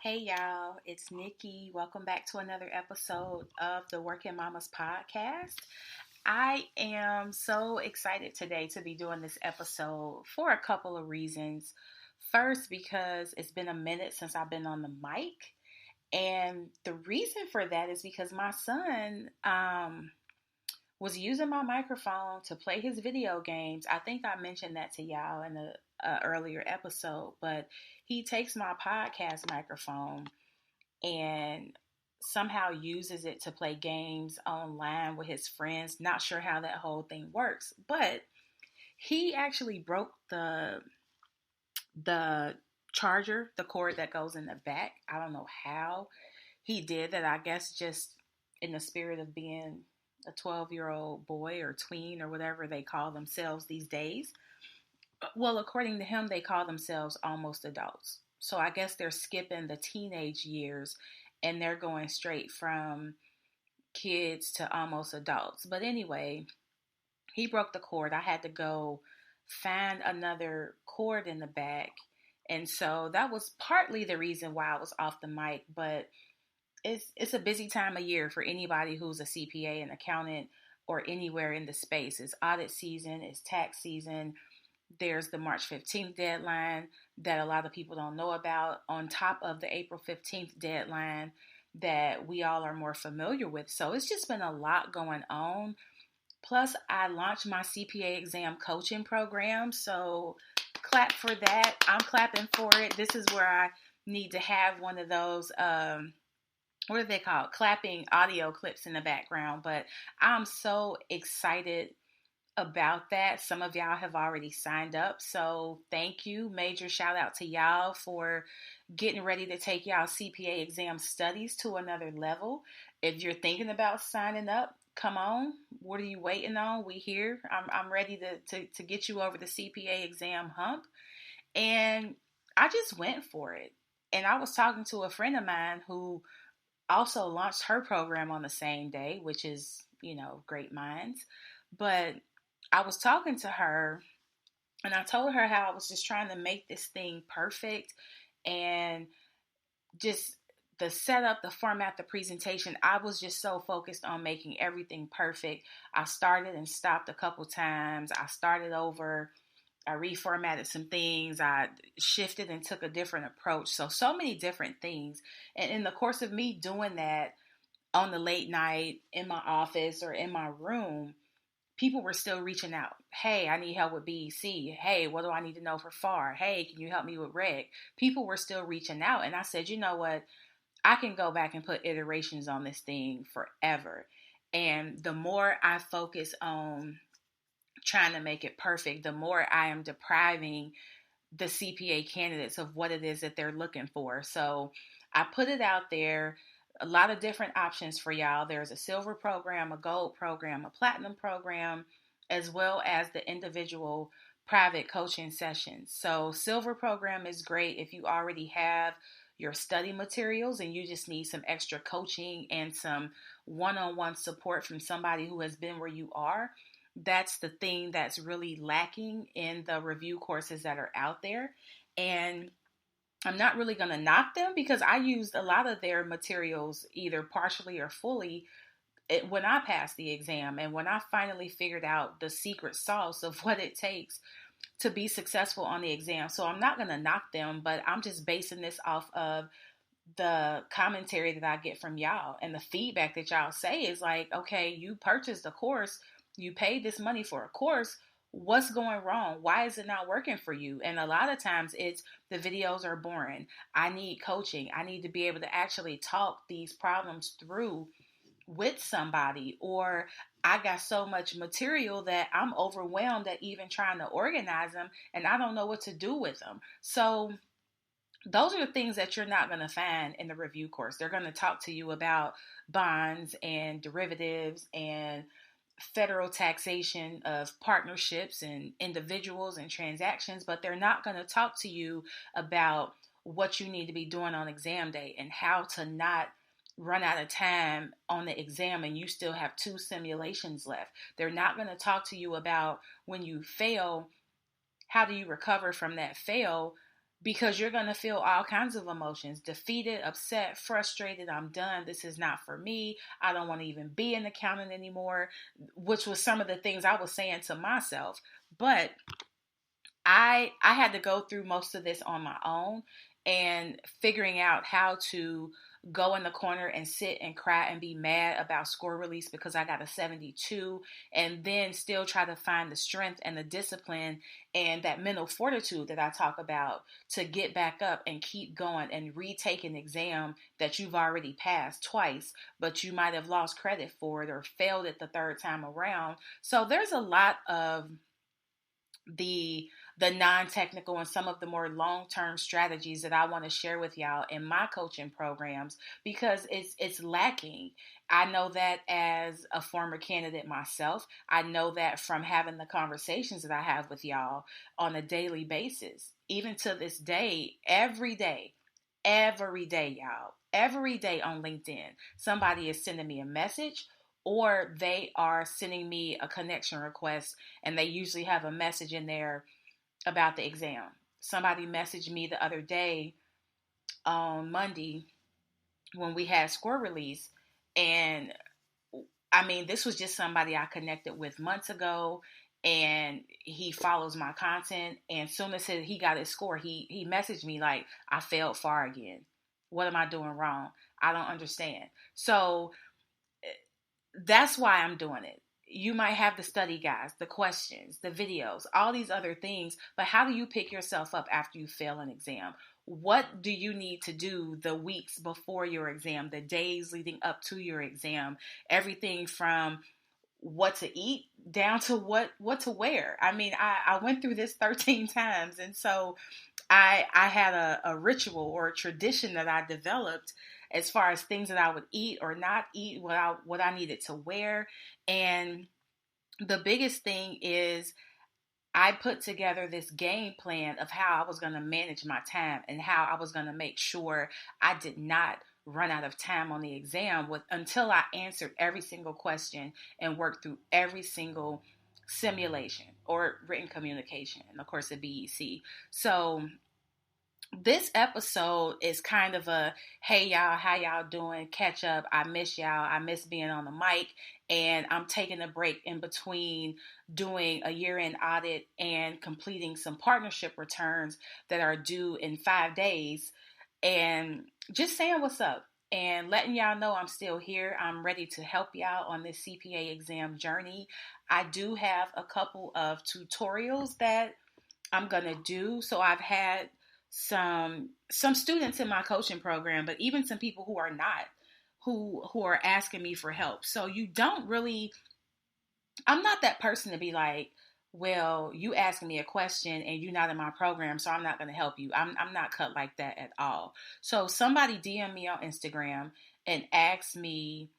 Hey y'all, it's Nikki. Welcome back to another episode of the Working Mamas podcast. I am so excited today to be doing this episode for a couple of reasons. First, because it's been a minute since I've been on the mic, and the reason for that is because my son was using my microphone to play his video games. I think I mentioned that to y'all in the earlier episode, but he takes my podcast microphone and somehow uses it to play games online with his friends. Not sure how that whole thing works, but he actually broke the charger, the cord that goes in the back. I don't know how he did that. I guess just in the spirit of being a 12-year-old boy or tween or whatever they call themselves these days. Well, according to him, they call themselves almost adults. So I guess they're skipping the teenage years and they're going straight from kids to almost adults. But anyway, he broke the cord. I had to go find another cord in the back. And so that was partly the reason why I was off the mic. But it's a busy time of year for anybody who's a CPA, an accountant, or anywhere in the space. It's audit season, it's tax season. There's the March 15th deadline that a lot of people don't know about, on top of the April 15th deadline that we all are more familiar with. So it's just been a lot going on. Plus, I launched my CPA exam coaching program. So clap for that. I'm clapping for it. This is where I need to have one of those, what are they called? Clapping audio clips in the background. But I'm so excited about that. Some of y'all have already signed up, so thank you. Major shout out to y'all for getting ready to take y'all CPA exam studies to another level. If you're thinking about signing up, come on. What are you waiting on? We here. I'm ready to get you over the CPA exam hump. And I just went for it. And I was talking to a friend of mine who also launched her program on the same day, which is, great minds. But I was talking to her and I told her how I was just trying to make this thing perfect, and just the setup, the format, the presentation. I was just so focused on making everything perfect. I started and stopped a couple times. I started over. I reformatted some things. I shifted and took a different approach. So many different things. And in the course of me doing that on the late night in my office or in my room, people were still reaching out. Hey, I need help with BEC. Hey, what do I need to know for FAR? Hey, can you help me with REG? People were still reaching out. And I said, you know what? I can go back and put iterations on this thing forever. And the more I focus on trying to make it perfect, the more I am depriving the CPA candidates of what it is that they're looking for. So I put it out there. A lot of different options for y'all. There's a silver program, a gold program, a platinum program, as well as the individual private coaching sessions. So silver program is great if you already have your study materials and you just need some extra coaching and some one-on-one support from somebody who has been where you are. That's the thing that's really lacking in the review courses that are out there. And I'm not really going to knock them because I used a lot of their materials either partially or fully when I passed the exam, and when I finally figured out the secret sauce of what it takes to be successful on the exam. So I'm not going to knock them, but I'm just basing this off of the commentary that I get from y'all, and the feedback that y'all say is like, okay, you purchased a course, you paid this money for a course. What's going wrong? Why is it not working for you? And a lot of times it's the videos are boring. I need coaching. I need to be able to actually talk these problems through with somebody, or I got so much material that I'm overwhelmed at even trying to organize them and I don't know what to do with them. So those are the things that you're not going to find in the review course. They're going to talk to you about bonds and derivatives and federal taxation of partnerships and individuals and transactions, but they're not going to talk to you about what you need to be doing on exam day and how to not run out of time on the exam and you still have 2 simulations left. They're not going to talk to you about when you fail, how do you recover from that fail? because you're going to feel all kinds of emotions: defeated, upset, frustrated. I'm done. This is not for me. I don't want to even be an accountant anymore, which was some of the things I was saying to myself. But I had to go through most of this on my own, and figuring out how to go in the corner and sit and cry and be mad about score release because I got a 72, and then still try to find the strength and the discipline and that mental fortitude that I talk about to get back up and keep going and retake an exam that you've already passed twice, but you might have lost credit for it or failed it the third time around. So there's a lot of the non-technical and some of the more long-term strategies that I want to share with y'all in my coaching programs, because it's lacking. I know that as a former candidate myself. I know that from having the conversations that I have with y'all on a daily basis. Even to this day, every day, y'all, every day on LinkedIn, somebody is sending me a message, or they are sending me a connection request, and they usually have a message in there about the exam. Somebody messaged me the other day on Monday when we had score release, and I mean, this was just somebody I connected with months ago, and he follows my content. And as soon as he got his score, he messaged me like, I failed FAR again. What am I doing wrong? I don't understand. So that's why I'm doing it. You might have the study guides, the questions, the videos, all these other things, but how do you pick yourself up after you fail an exam? What do you need to do the weeks before your exam, the days leading up to your exam? Everything from what to eat down to what to wear. I mean, I went through this 13 times, and so I had a ritual or a tradition that I developed as far as things that I would eat or not eat, what I needed to wear. And the biggest thing is I put together this game plan of how I was going to manage my time and how I was going to make sure I did not run out of time on the exam until I answered every single question and worked through every single simulation or written communication, and of course the BEC. So this episode is kind of a, hey y'all, how y'all doing? Catch up. I miss y'all. I miss being on the mic. And I'm taking a break in between doing a year-end audit and completing some partnership returns that are due in 5 days. And just saying what's up and letting y'all know I'm still here. I'm ready to help y'all on this CPA exam journey. I do have a couple of tutorials that I'm going to do. So I've had some students in my coaching program, but even some people who are not, who are asking me for help. So you don't really, I'm not that person to be like, well, you asking me a question and you're not in my program, so I'm not going to help you. I'm not cut like that at all. So somebody DM me on Instagram and asked me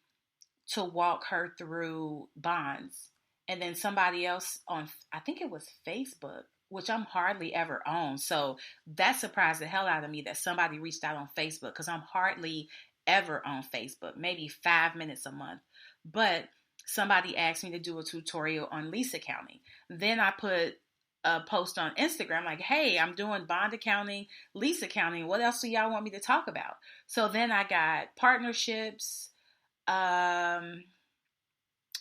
to walk her through bonds. And then somebody else on, I think it was Facebook, which I'm hardly ever on. So that surprised the hell out of me that somebody reached out on Facebook, because I'm hardly ever on Facebook, maybe 5 minutes a month. But somebody asked me to do a tutorial on lease accounting. Then I put a post on Instagram like, hey, I'm doing bond accounting, lease accounting. What else do y'all want me to talk about? So then I got partnerships,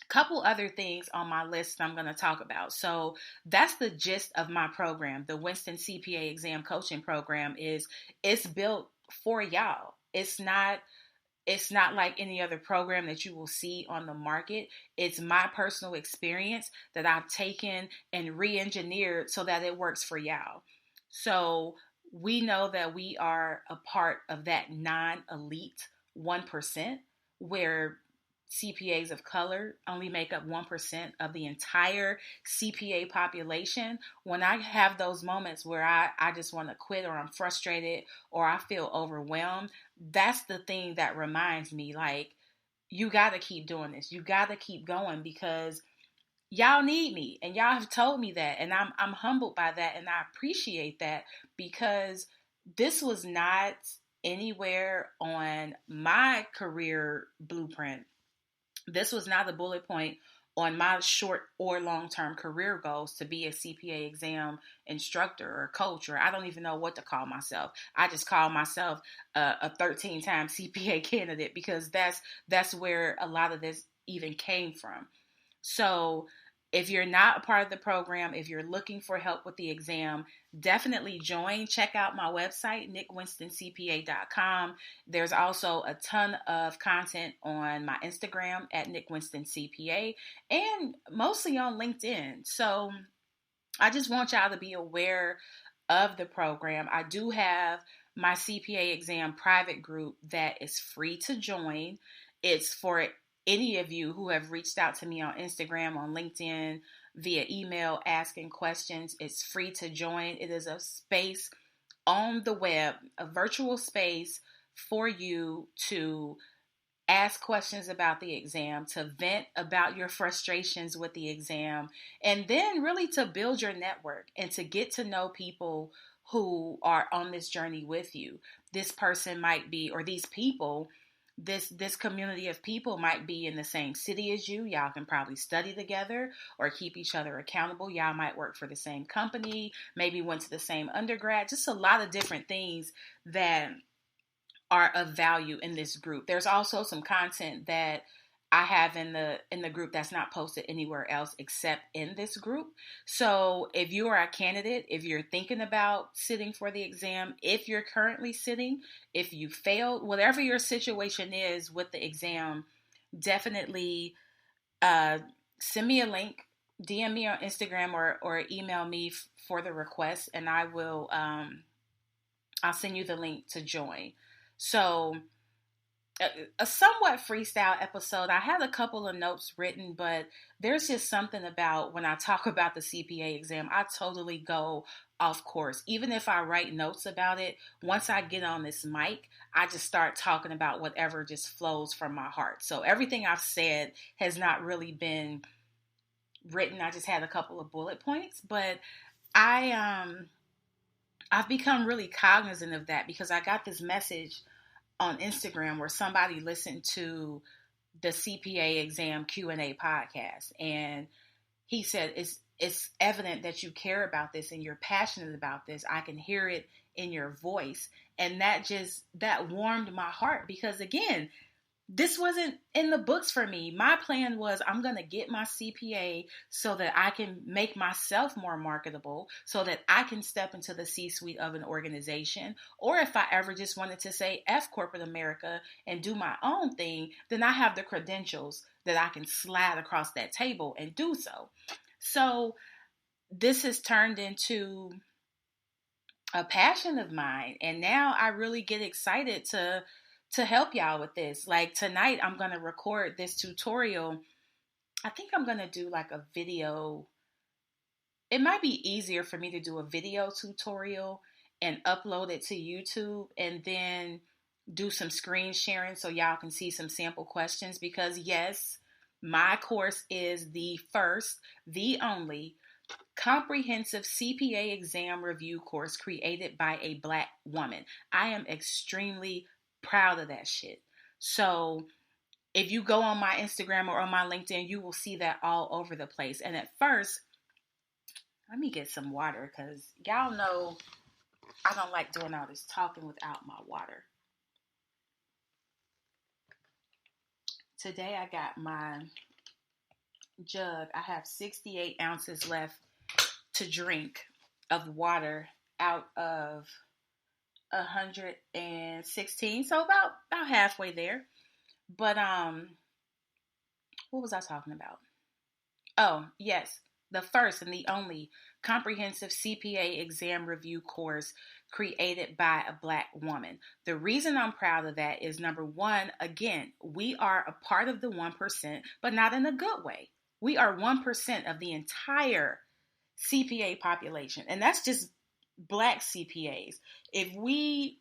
couple other things on my list I'm going to talk about. So that's the gist of my program. The Winston CPA exam coaching program it's built for y'all. It's not like any other program that you will see on the market. It's my personal experience that I've taken and re-engineered so that it works for y'all. So we know that we are a part of that non-elite 1%, where CPAs of color only make up 1% of the entire CPA population. When I have those moments where I just want to quit, or I'm frustrated, or I feel overwhelmed, that's the thing that reminds me, like, you got to keep doing this. You got to keep going, because y'all need me, and y'all have told me that, and I'm humbled by that, and I appreciate that, because this was not anywhere on my career blueprint. This was not a bullet point on my short or long-term career goals to be a CPA exam instructor or coach, or I don't even know what to call myself. I just call myself a 13-time CPA candidate because that's where a lot of this even came from. So if you're not a part of the program, if you're looking for help with the exam, definitely join. Check out my website, nickwinstoncpa.com. There's also a ton of content on my Instagram at nickwinstoncpa and mostly on LinkedIn. So I just want y'all to be aware of the program. I do have my CPA exam private group that is free to join. It's for any of you who have reached out to me on Instagram, on LinkedIn, via email, asking questions. It's free to join. It is a space on the web, a virtual space for you to ask questions about the exam, to vent about your frustrations with the exam, and then really to build your network and to get to know people who are on this journey with you. This person might be, or these people, this community of people might be in the same city as you. Y'all can probably study together or keep each other accountable. Y'all might work for the same company, maybe went to the same undergrad. Just a lot of different things that are of value in this group. There's also some content that I have in the group that's not posted anywhere else except in this group. So if you are a candidate, if you're thinking about sitting for the exam, if you're currently sitting, if you failed, whatever your situation is with the exam, definitely send me a link, DM me on Instagram or email me for the request, and I will I'll send you the link to join. So a somewhat freestyle episode. I had a couple of notes written, but there's just something about when I talk about the CPA exam, I totally go off course. Even if I write notes about it, once I get on this mic, I just start talking about whatever just flows from my heart. So everything I've said has not really been written. I just had a couple of bullet points, but I've become really cognizant of that because I got this message on Instagram where somebody listened to the CPA exam Q&A podcast, and he said it's evident that you care about this and you're passionate about this. I can hear it in your voice, and that warmed my heart because again, this wasn't in the books for me. My plan was I'm going to get my CPA so that I can make myself more marketable, so that I can step into the C-suite of an organization. Or if I ever just wanted to say F corporate America and do my own thing, then I have the credentials that I can slide across that table and do so. So this has turned into a passion of mine. And now I really get excited to help y'all with this. Like tonight, I'm going to record this tutorial. I think I'm going to do like a video. It might be easier for me to do a video tutorial and upload it to YouTube and then do some screen sharing so y'all can see some sample questions because yes, my course is the first, the only comprehensive CPA exam review course created by a Black woman. I am extremely proud of that shit. So if you go on my Instagram or on my LinkedIn, you will see that all over the place. And at first, let me get some water because y'all know I don't like doing all this talking without my water. Today I got my jug. I have 68 ounces left to drink of water out of 116, so about halfway there. But what was I talking about? Oh, yes, the first and the only comprehensive CPA exam review course created by a Black woman. The reason I'm proud of that is number one, again, we are a part of the 1%, but not in a good way. We are 1% of the entire CPA population, and that's just Black CPAs. If we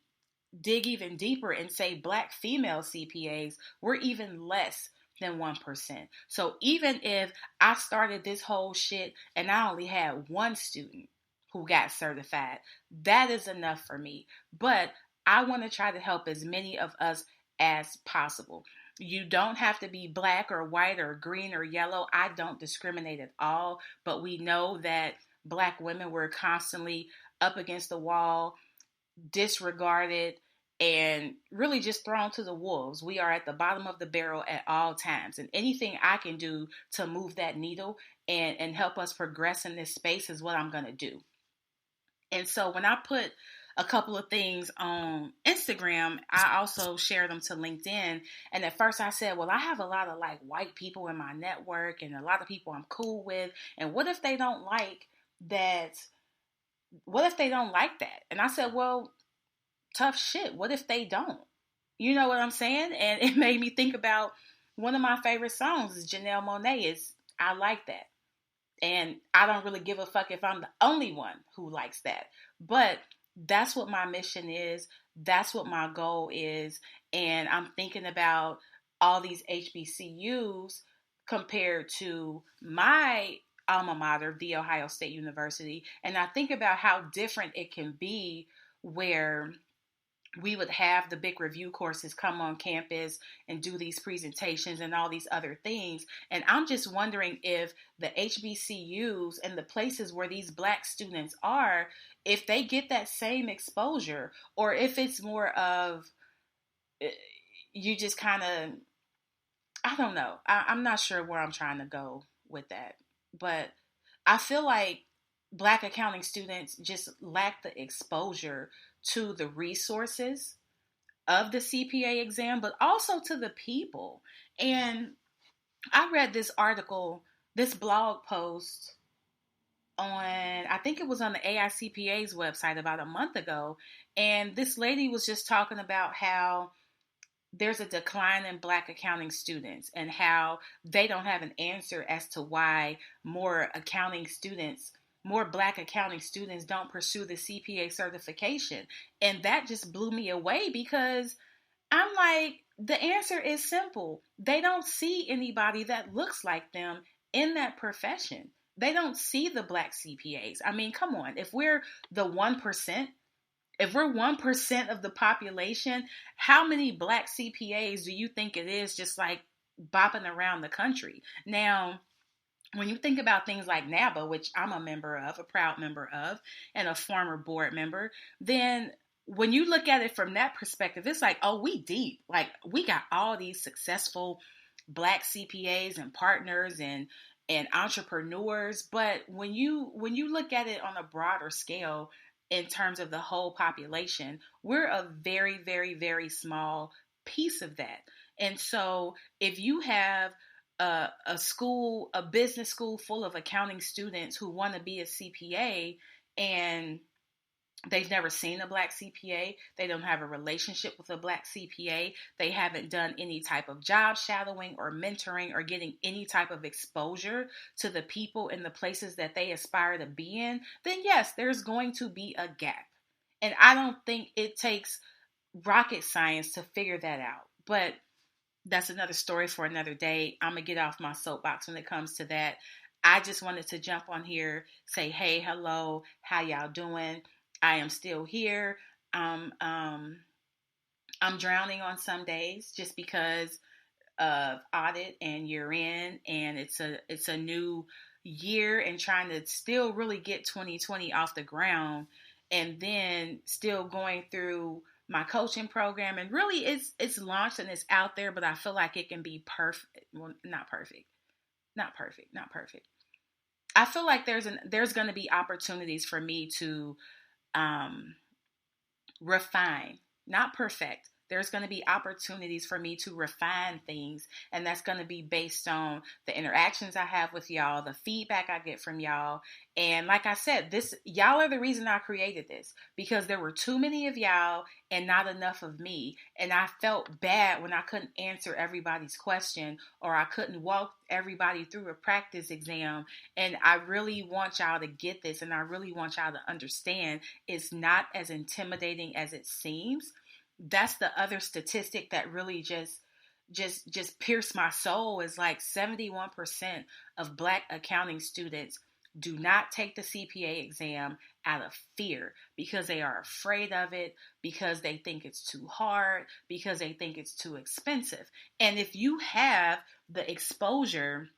dig even deeper and say Black female CPAs, we're even less than 1%. So even if I started this whole shit and I only had one student who got certified, that is enough for me. But I want to try to help as many of us as possible. You don't have to be black or white or green or yellow. I don't discriminate at all, but we know that Black women were constantly up against the wall, disregarded, and really just thrown to the wolves. We are at the bottom of the barrel at all times. And anything I can do to move that needle and help us progress in this space is what I'm going to do. And so when I put a couple of things on Instagram, I also share them to LinkedIn. And at first I said, well, I have a lot of like white people in my network and a lot of people I'm cool with. And what if they don't like that? What if they don't like that? And I said, well, tough shit. What if they don't? You know what I'm saying? And it made me think about one of my favorite songs is Janelle Monáe is I Like That. And I don't really give a fuck if I'm the only one who likes that. But that's what my mission is. That's what my goal is. And I'm thinking about all these HBCUs compared to my alma mater, The Ohio State University. And I think about how different it can be where we would have the big review courses come on campus and do these presentations and all these other things. And I'm just wondering if the HBCUs and the places where these Black students are, if they get that same exposure, or if it's more of you just kind of, I don't know. I'm not sure where I'm trying to go with that. But I feel like Black accounting students just lack the exposure to the resources of the CPA exam, but also to the people. And I read this article, this blog post on, I think it was on the AICPA's website about a month ago. And this lady was just talking about how there's a decline in Black accounting students and how they don't have an answer as to why more Black accounting students don't pursue the CPA certification. And that just blew me away because I'm like, the answer is simple. They don't see anybody that looks like them in that profession. They don't see the Black CPAs. I mean, come on. If we're the 1%, if we're 1% of the population, how many Black CPAs do you think it is just like bopping around the country? Now, when you think about things like NABA, which I'm a member of, a proud member of, and a former board member, then when you look at it from that perspective, it's like, oh, we deep. Like, we got all these successful Black CPAs and partners and entrepreneurs. But when you look at it on a broader scale, in terms of the whole population, we're a very, very, very small piece of that. And so if you have a business school full of accounting students who want to be a CPA and they've never seen a Black CPA, they don't have a relationship with a Black CPA, they haven't done any type of job shadowing or mentoring or getting any type of exposure to the people in the places that they aspire to be in, then yes, there's going to be a gap. And I don't think it takes rocket science to figure that out. But that's another story for another day. I'm going to get off my soapbox when it comes to that. I just wanted to jump on here, say, hey, hello, how y'all doing? I am still here. I'm drowning on some days just because of audit and year end, and it's a new year and trying to still really get 2020 off the ground, and then still going through my coaching program. And really, it's launched and it's out there, but I feel like it can be perfect. Well, not perfect. I feel like there's going to be opportunities for me to refine, not perfect. There's going to be opportunities for me to refine things, and that's going to be based on the interactions I have with y'all, the feedback I get from y'all. And like I said, y'all are the reason I created this, because there were too many of y'all and not enough of me. And I felt bad when I couldn't answer everybody's question or I couldn't walk everybody through a practice exam. And I really want y'all to get this, and I really want y'all to understand it's not as intimidating as it seems. That's the other statistic that really just pierced my soul, is like 71% of Black accounting students do not take the CPA exam out of fear because they are afraid of it, because they think it's too hard, because they think it's too expensive. And if you have the exposure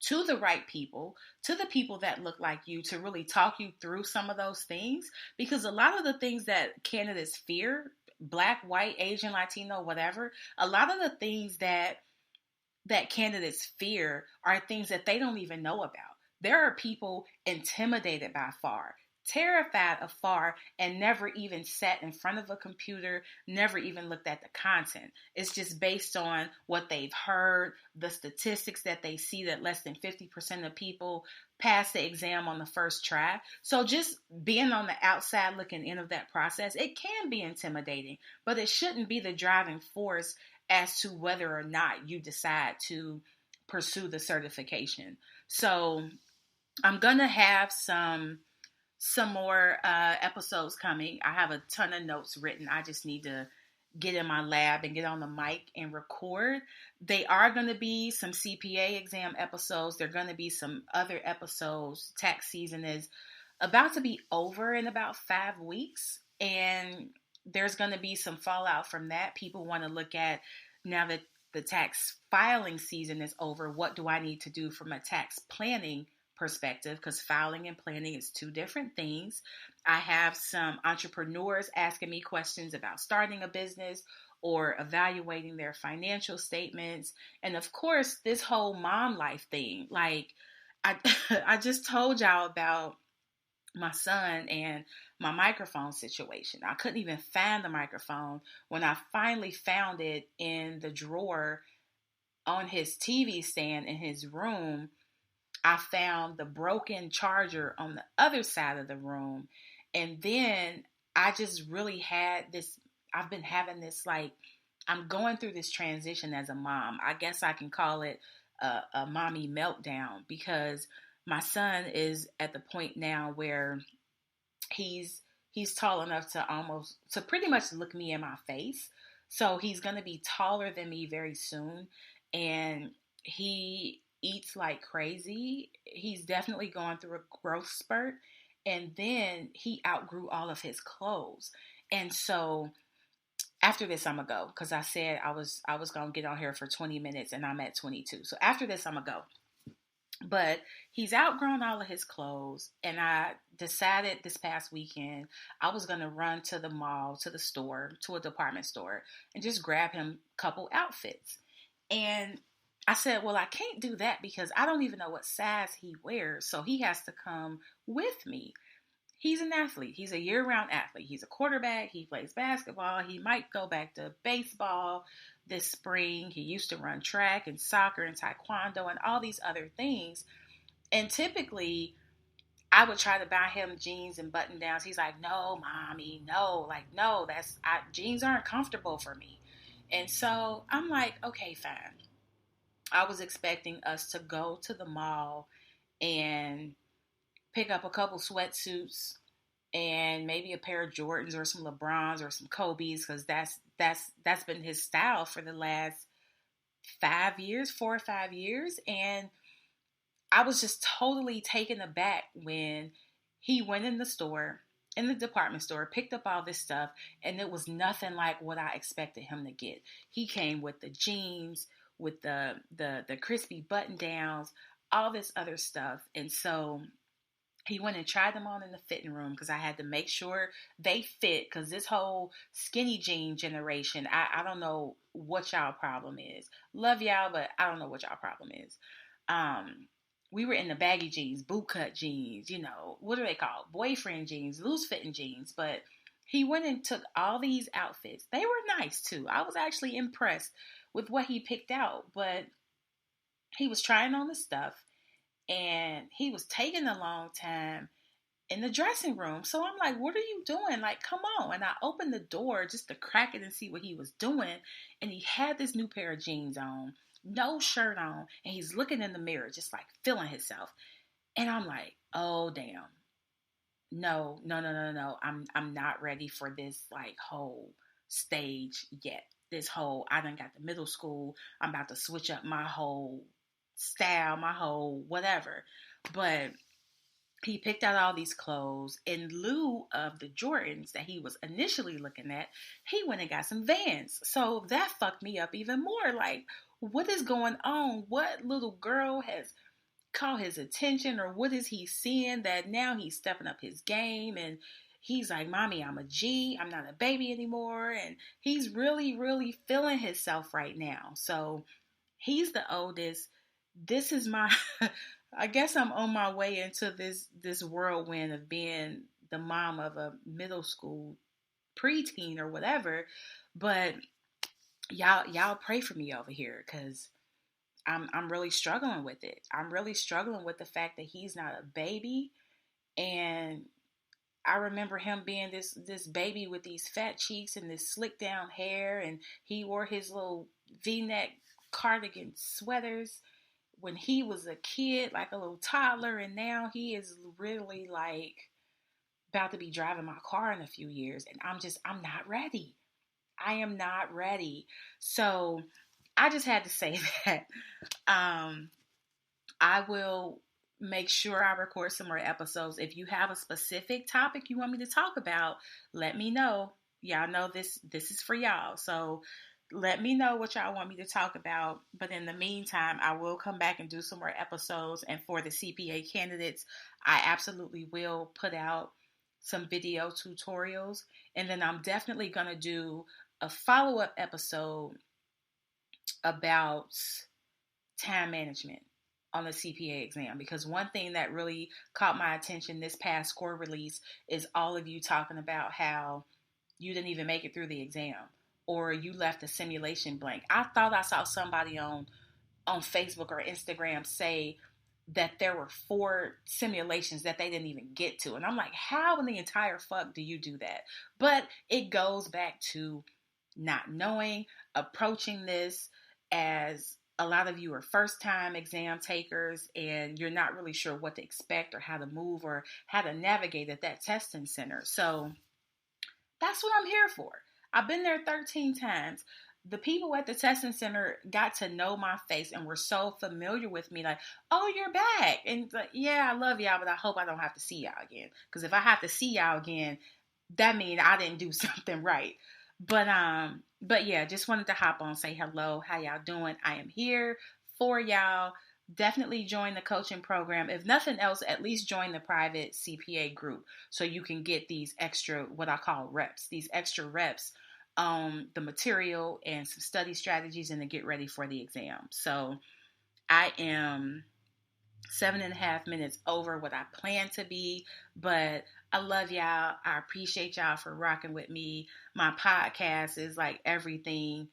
to the right people, to the people that look like you, to really talk you through some of those things, because a lot of the things that candidates fear, Black, white, Asian, Latino, whatever, a lot of the things that candidates fear are things that they don't even know about. There are people intimidated by FAR, terrified of FAR, and never even sat in front of a computer, never even looked at the content. It's just based on what they've heard, the statistics that they see that less than 50% of people pass the exam on the first try. So just being on the outside looking in of that process, it can be intimidating, but it shouldn't be the driving force as to whether or not you decide to pursue the certification. So I'm gonna have some more episodes coming. I have a ton of notes written. I just need to get in my lab and get on the mic and record. They are going to be some CPA exam episodes. There are going to be some other episodes. Tax season is about to be over in about 5 weeks, and there's going to be some fallout from that. People want to look at, now that the tax filing season is over, what do I need to do from a tax planning perspective, because filing and planning is two different things. I have some entrepreneurs asking me questions about starting a business or evaluating their financial statements. And of course, this whole mom life thing. Like I, I just told y'all about my son and my microphone situation. I couldn't even find the microphone. When I finally found it in the drawer on his TV stand in his room, I found the broken charger on the other side of the room. And then I just really had this, I've been having this, like, I'm going through this transition as a mom. I guess I can call it a mommy meltdown, because my son is at the point now where he's tall enough to pretty much look me in my face. So he's going to be taller than me very soon. And he eats like crazy. He's definitely going through a growth spurt. And then he outgrew all of his clothes. And so after this, I'm going to go, because I said I was going to get on here for 20 minutes and I'm at 22. So after this, I'm going to go. But he's outgrown all of his clothes, and I decided this past weekend I was going to run to the mall, to the store, to a department store, and just grab him a couple outfits. And I said, well, I can't do that because I don't even know what size he wears, so he has to come with me. He's an athlete. He's a year-round athlete. He's a quarterback. He plays basketball. He might go back to baseball this spring. He used to run track and soccer and taekwondo and all these other things. And typically, I would try to buy him jeans and button-downs. He's like, no, mommy, no. Like, no, jeans aren't comfortable for me. And so I'm like, okay, fine. I was expecting us to go to the mall and pick up a couple sweatsuits and maybe a pair of Jordans or some LeBrons or some Kobe's, because that's been his style for the last 5 years, 4 or 5 years. And I was just totally taken aback when he went in the store, in the department store, picked up all this stuff, and it was nothing like what I expected him to get. He came with the jeans, with the crispy button downs, all this other stuff. And so he went and tried them on in the fitting room, because I had to make sure they fit, because this whole skinny jean generation, I don't know what y'all problem is. Love y'all, but I don't know what y'all problem is. We were in the baggy jeans, boot cut jeans, what are they called? Boyfriend jeans, loose fitting jeans. But he went and took all these outfits. They were nice too. I was actually impressed with what he picked out, but he was trying on the stuff. And he was taking a long time in the dressing room. So I'm like, what are you doing? Like, come on. And I opened the door just to crack it and see what he was doing. And he had this new pair of jeans on, no shirt on. And he's looking in the mirror, just like feeling himself. And I'm like, oh, damn. No. I'm not ready for this like whole stage yet. This whole, I done got to middle school. I'm about to switch up my whole style, my whole whatever. But he picked out all these clothes. In lieu of the Jordans that he was initially looking at, he went and got some Vans. So that fucked me up even more. Like, what is going on? What little girl has caught his attention, or what is he seeing that now he's stepping up his game? And he's like, Mommy, I'm a G. I'm not a baby anymore. And he's really, really feeling himself right now. So he's the oldest. This is my I guess I'm on my way into this whirlwind of being the mom of a middle school preteen or whatever. But y'all pray for me over here, because I'm really struggling with it. I'm really struggling with the fact that he's not a baby. And I remember him being this baby with these fat cheeks and this slick down hair, and he wore his little V-neck cardigan sweaters when he was a kid, like a little toddler, and now he is really like about to be driving my car in a few years, and I'm not ready. I am not ready. So I just had to say that. I will make sure I record some more episodes. If you have a specific topic you want me to talk about, let me know. Y'all know this is for y'all. So let me know what y'all want me to talk about. But in the meantime, I will come back and do some more episodes. And for the CPA candidates, I absolutely will put out some video tutorials. And then I'm definitely going to do a follow-up episode about time management on the CPA exam, because one thing that really caught my attention this past score release is all of you talking about how you didn't even make it through the exam, or you left a simulation blank. I thought I saw somebody on Facebook or Instagram say that there were 4 simulations that they didn't even get to. And I'm like, how in the entire fuck do you do that? But it goes back to not knowing, approaching this as a lot of you are first time exam takers and you're not really sure what to expect or how to move or how to navigate at that testing center. So that's what I'm here for. I've been there 13 times. The people at the testing center got to know my face and were so familiar with me, like, oh, you're back. And like, yeah, I love y'all, but I hope I don't have to see y'all again. Because if I have to see y'all again, that means I didn't do something right. But yeah, just wanted to hop on, say hello. How y'all doing? I am here for y'all. Definitely join the coaching program. If nothing else, at least join the private CPA group so you can get these extra, what I call reps, these extra reps on the material and some study strategies and to get ready for the exam. So I am 7.5 minutes over what I plan to be, but I love y'all. I appreciate y'all for rocking with me. My podcast is like everything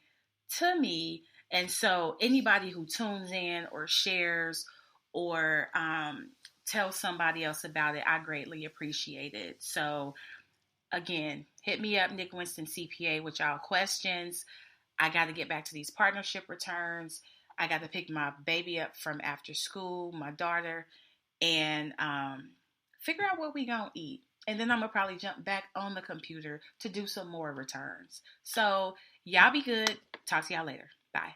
to me. And so anybody who tunes in or shares or tells somebody else about it, I greatly appreciate it. So again, hit me up, Nick Winston CPA, with y'all questions. I got to get back to these partnership returns. I got to pick my baby up from after school, my daughter, and figure out what we gonna eat. And then I'm gonna probably jump back on the computer to do some more returns. So y'all be good. Talk to y'all later. Bye.